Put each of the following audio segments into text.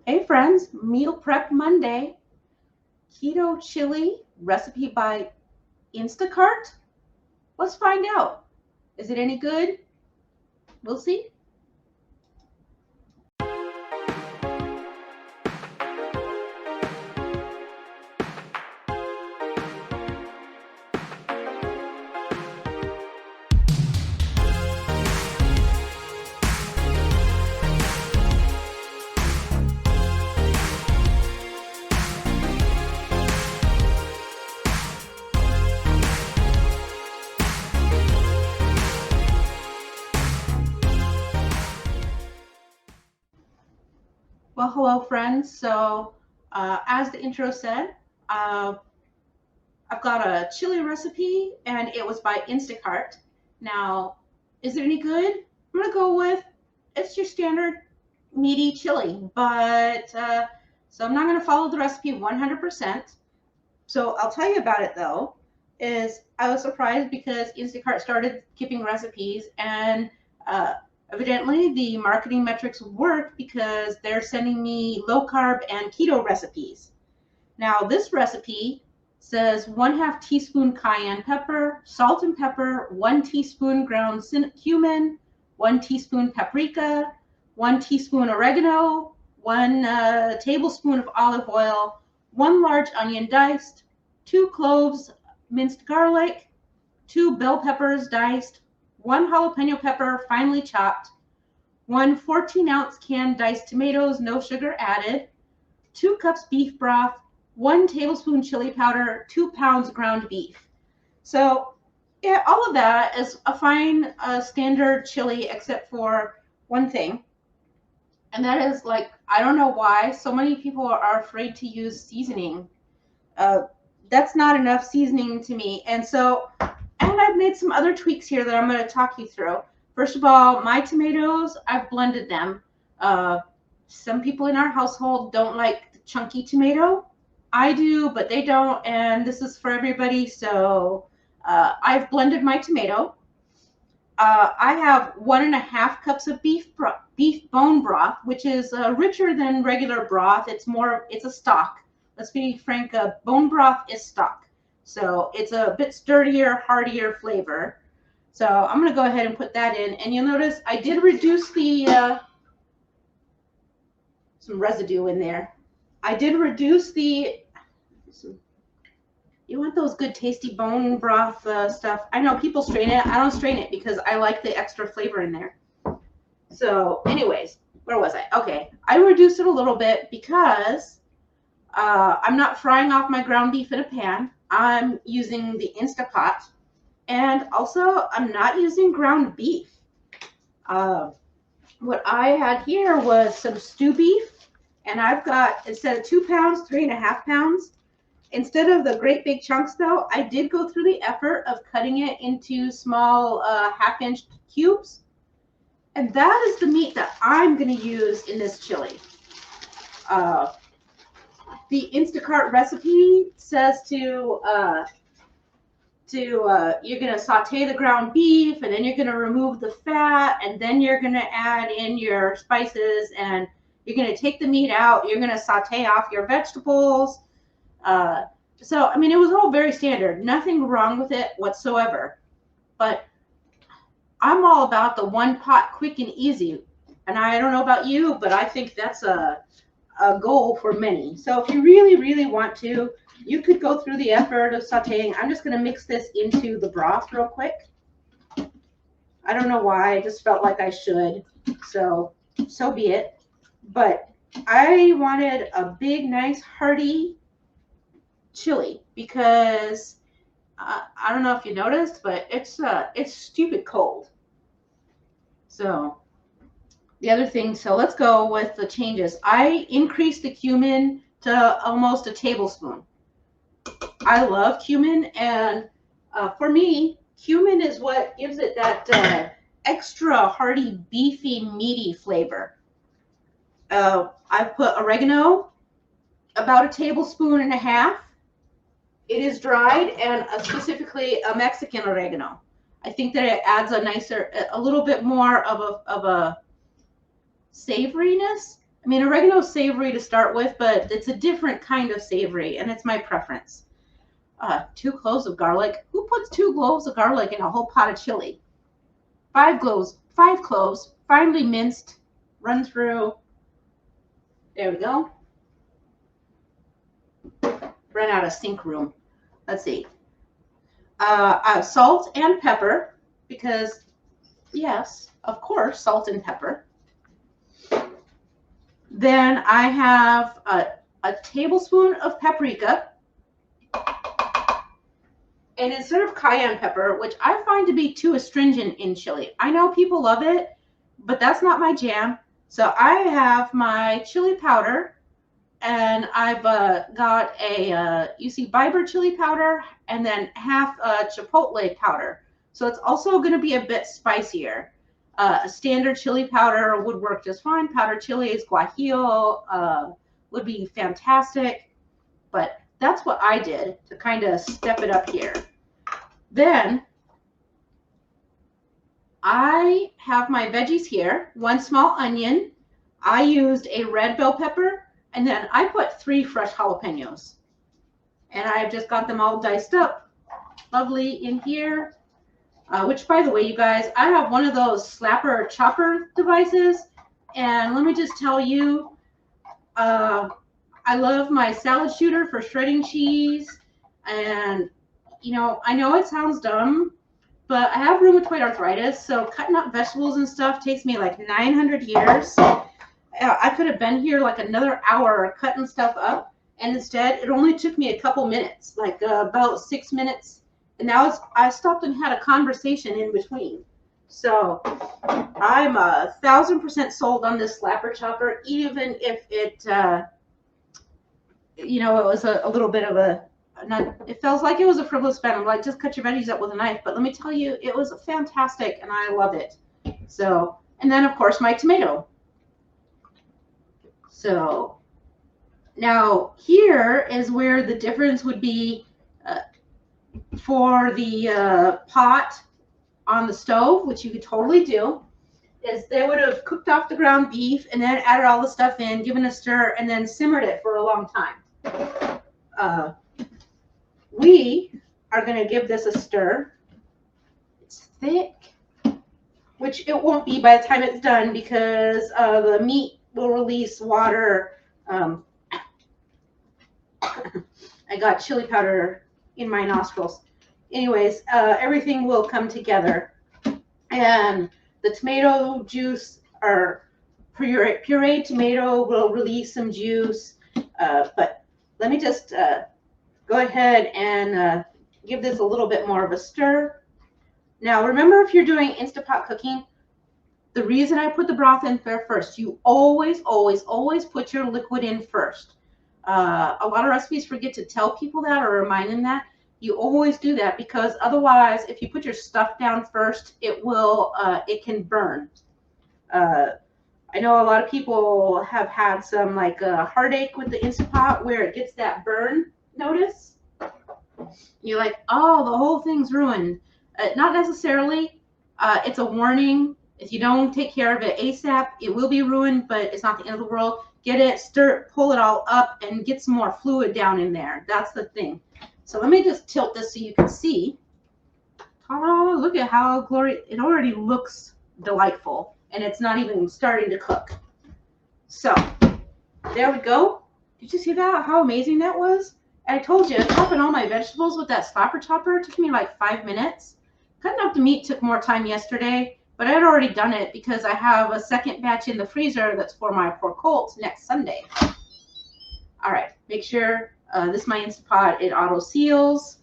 Hey friends, Meal Prep Monday, keto chili recipe by Instacart. Let's find out. Is it any good? We'll see. Well, hello friends. As the intro said, uh, I've got a chili recipe and it was by Instacart. Now, is it any good? I'm going to go with it's your standard meaty chili, but so I'm not going to follow the recipe 100%. So I'll tell you about it though. Is I was surprised because Instacart started giving recipes, and uh, evidently the marketing metrics work because they're sending me low carb and keto recipes. Now this recipe says 1/2 teaspoon cayenne pepper, salt and pepper, 1 teaspoon ground cumin, 1 teaspoon paprika, 1 teaspoon oregano, 1 tablespoon of olive oil, 1 large onion diced, 2 cloves minced garlic, 2 bell peppers diced, 1 jalapeno pepper finely chopped, 1 14-ounce canned diced tomatoes, no sugar added, 2 cups beef broth, 1 tablespoon chili powder, 2 pounds ground beef. So yeah, all of that is a fine standard chili except for one thing. And that is like, I don't know why so many people are afraid to use seasoning. Uh, that's not enough seasoning to me. And I've made some other tweaks here that I'm going to talk you through. First of all, my tomatoes, I've blended them. Uh, some people in our household don't like the chunky tomato. I do, but they don't, and this is for everybody. So I've blended my tomato. I have 1.5 cups of beef bone broth, which is richer than regular broth. It's a stock. Let's be frank, bone broth is stock. So it's a bit sturdier, heartier flavor. So I'm going to go ahead and put that in. And you'll notice I did reduce some residue in there. I did reduce you want those good tasty bone broth stuff. I know people strain it. I don't strain it because I like the extra flavor in there. So anyways, where was I? Okay, I reduced it a little bit because I'm not frying off my ground beef in a pan. I'm using the Instapot. And also, I'm not using ground beef. Uh, what I had here was some stew beef. And I've got, instead of 2 pounds, 3.5 pounds. Instead of the great big chunks, though, I did go through the effort of cutting it into small 1/2-inch cubes. And that is the meat that I'm going to use in this chili. The Instacart recipe says you're going to saute the ground beef, and then you're going to remove the fat, and then you're going to add in your spices, and you're going to take the meat out. You're going to saute off your vegetables. So, I mean, it was all very standard. Nothing wrong with it whatsoever. But I'm all about the one pot, quick and easy. And I don't know about you, but I think that's a goal for many. So if you really, really want to, you could go through the effort of sauteing. I'm just going to mix this into the broth real quick. I don't know why. I just felt like I should. So be it. But I wanted a big, nice, hearty chili because I don't know if you noticed, but it's stupid cold. So the other thing, so let's go with the changes. I increased the cumin to almost a tablespoon. I love cumin, and for me, cumin is what gives it that extra hearty, beefy, meaty flavor. I've put oregano, about 1.5 tablespoons. It is dried and specifically a Mexican oregano. I think that it adds a little bit more of a savoriness. I mean, oregano's savory to start with, but it's a different kind of savory, and it's my preference. 2 cloves of garlic. Who puts 2 cloves of garlic in a whole pot of chili? 5 cloves, finely minced, run through. There we go. Ran out of sink room. Let's see. Salt and pepper, because yes, of course, salt and pepper. Then I have a tablespoon of paprika. And instead of cayenne pepper, which I find to be too astringent in chili. I know people love it, but that's not my jam. So I have my chili powder, and I've got a, you see Biber chili powder, and then half chipotle powder. So it's also going to be a bit spicier. A standard chili powder would work just fine. Powdered chilies, guajillo would be fantastic. But that's what I did to kind of step it up here. Then I have my veggies here. 1 small onion. I used a red bell pepper, and then I put 3 fresh jalapenos. And I've just got them all diced up. Lovely in here. Which, by the way, you guys, I have one of those slapper chopper devices. And let me just tell you, I love my salad shooter for shredding cheese. And, you know, I know it sounds dumb, but I have rheumatoid arthritis, so cutting up vegetables and stuff takes me like 900 years. I could have been here like another hour cutting stuff up, and instead it only took me a couple minutes, like about 6 minutes. And now I stopped and had a conversation in between. So I'm 1,000% sold on this slapper chopper, even if it, you know, it was a little bit of a, it feels like it was a frivolous spend. I'm like, just cut your veggies up with a knife. But let me tell you, it was fantastic, and I love it. So, and then, of course, my tomato. So now here is where the difference would be for the pot on the stove, which you could totally do, is they would have cooked off the ground beef and then added all the stuff in, given a stir, and then simmered it for a long time. We are going to give this a stir. It's thick, which it won't be by the time it's done because the meat will release water. I got chili powder in my nostrils. Anyways, everything will come together. And the tomato juice, or pureed tomato, will release some juice. But let me just go ahead and give this a little bit more of a stir. Now, remember, if you're doing Instant Pot cooking, the reason I put the broth in there first, you always, always, always put your liquid in first. A lot of recipes forget to tell people that or remind them that. You always do that because otherwise, if you put your stuff down first, it will, it can burn. I know a lot of people have had some like heartache with the Instant Pot where it gets that burn notice. You're like, oh, the whole thing's ruined. Not necessarily. It's a warning. If you don't take care of it ASAP, it will be ruined, but it's not the end of the world. Get it, stir it, pull it all up, and get some more fluid down in there. That's the thing. So let me just tilt this so you can see. Oh, look at how glorious. It already looks delightful, and it's not even starting to cook. So there we go. Did you see that? How amazing that was? And I told you, chopping all my vegetables with that slapper chopper took me like 5 minutes. Cutting up the meat took more time yesterday, but I had already done it because I have a second batch in the freezer that's for my pork colts next Sunday. All right, make sure this is my Instant Pot. It auto seals.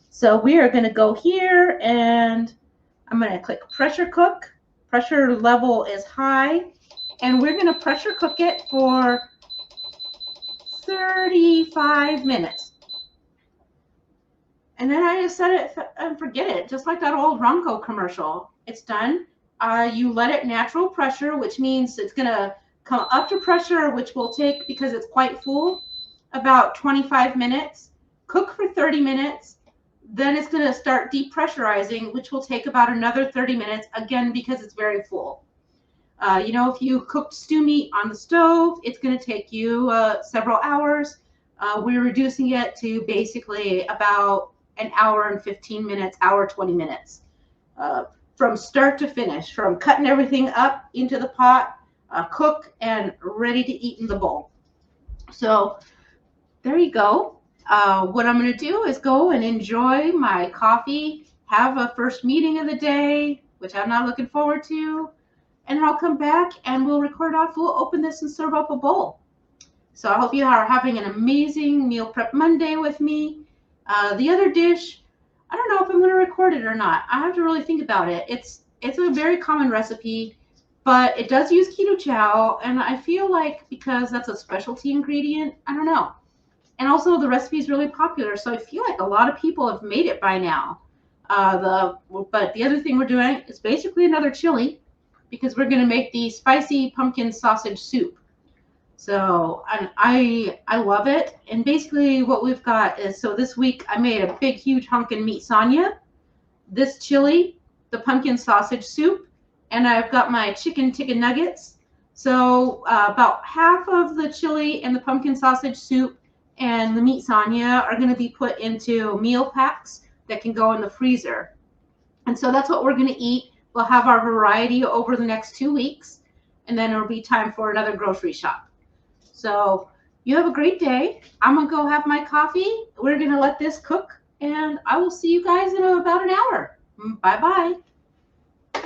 So we are going to go here, and I'm going to click pressure cook. Pressure level is high, and we're going to pressure cook it for 35 minutes. And then I just set it and forget it, just like that old Ronco commercial. It's done. You let it natural pressure, which means it's going to come up to pressure, which will take, because it's quite full, about 25 minutes. Cook for 30 minutes. Then it's going to start depressurizing, which will take about another 30 minutes, again, because it's very full. You know, if you cooked stew meat on the stove, it's going to take you several hours. We're reducing it to basically about an hour and 15 minutes, hour 20 minutes, from start to finish, from cutting everything up into the pot, cook, and ready to eat in the bowl. So there you go. What I'm going to do is go and enjoy my coffee, have a first meeting of the day, which I'm not looking forward to, and I'll come back and we'll record off. We'll open this and serve up a bowl. So I hope you are having an amazing meal prep Monday with me. The other dish, I don't know if I'm going to record it or not. I have to really think about it. It's a very common recipe, but it does use keto chow, and I feel like because that's a specialty ingredient, I don't know. And also the recipe is really popular, so I feel like a lot of people have made it by now. But the other thing we're doing is basically another chili, because we're going to make the spicy pumpkin sausage soup. So I love it. And basically what we've got is, so this week I made a big, huge hunkin meat sanya, this chili, the pumpkin sausage soup, and I've got my chicken tikka nuggets. So about half of the chili and the pumpkin sausage soup and the meat sanya are going to be put into meal packs that can go in the freezer. And so that's what we're going to eat. We'll have our variety over the next 2 weeks, and then it'll be time for another grocery shop. So you have a great day. I'm going to go have my coffee. We're going to let this cook, and I will see you guys in about an hour. Bye-bye. All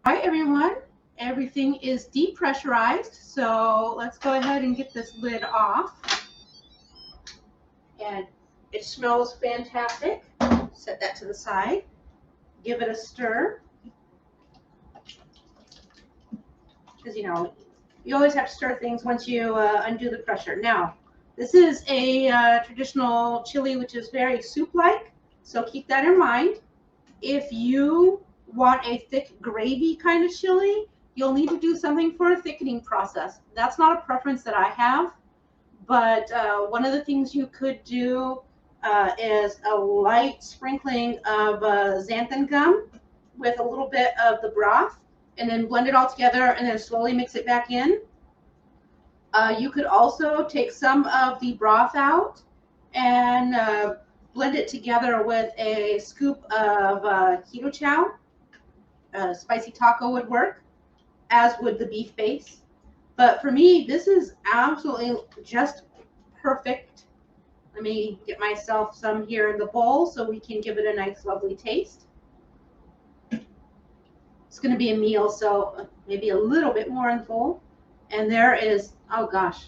right, everyone. Everything is depressurized, so let's go ahead and get this lid off. And it smells fantastic. Set that to the side. Give it a stir. Because, you know, you always have to stir things once you undo the pressure. Now, this is a traditional chili, which is very soup-like, so keep that in mind. If you want a thick gravy kind of chili, you'll need to do something for a thickening process. That's not a preference that I have, but one of the things you could do is a light sprinkling of xanthan gum with a little bit of the broth, and then blend it all together and then slowly mix it back in. You could also take some of the broth out and blend it together with a scoop of keto chow. Spicy taco would work, as would the beef base. But for me, this is absolutely just perfect. Let me get myself some here in the bowl so we can give it a nice, lovely taste. It's going to be a meal, so maybe a little bit more in the bowl. And there is, oh gosh.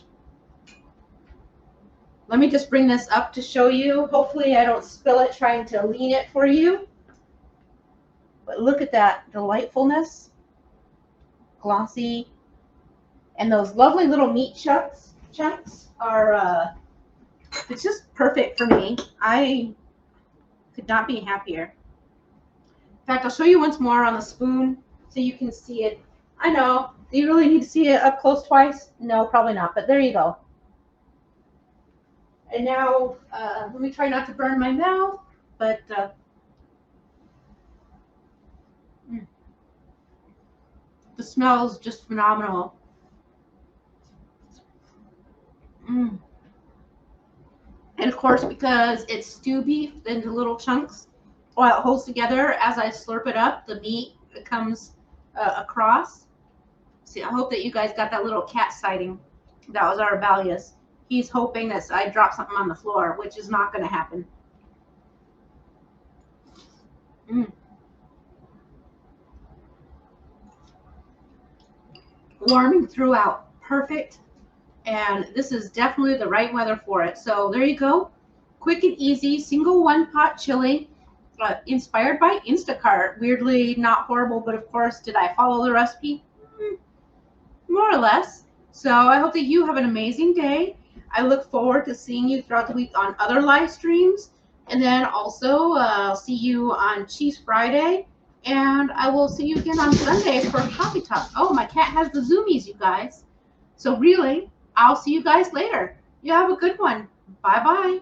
Let me just bring this up to show you. Hopefully I don't spill it trying to lean it for you. But look at that delightfulness. Glossy. And those lovely little meat chunks are, it's just perfect for me. I could not be happier. In fact, I'll show you once more on the spoon so you can see it. I know, do you really need to see it up close twice? No, probably not, but there you go. And now, let me try not to burn my mouth, but the smell is just phenomenal. And of course, because it's stew beef into little chunks, while it holds together, as I slurp it up, the meat comes across. See, I hope that you guys got that little cat sighting. That was our Arabalius. He's hoping that I drop something on the floor, which is not going to happen. Warming throughout. Perfect. And this is definitely the right weather for it. So there you go. Quick and easy, single one-pot chili, inspired by Instacart. Weirdly not horrible, but of course, did I follow the recipe? More or less. So I hope that you have an amazing day. I look forward to seeing you throughout the week on other live streams. And then also I'll see you on Cheese Friday. And I will see you again on Sunday for Coffee Talk. Oh, my cat has the zoomies, you guys. So really, I'll see you guys later. You have a good one. Bye-bye.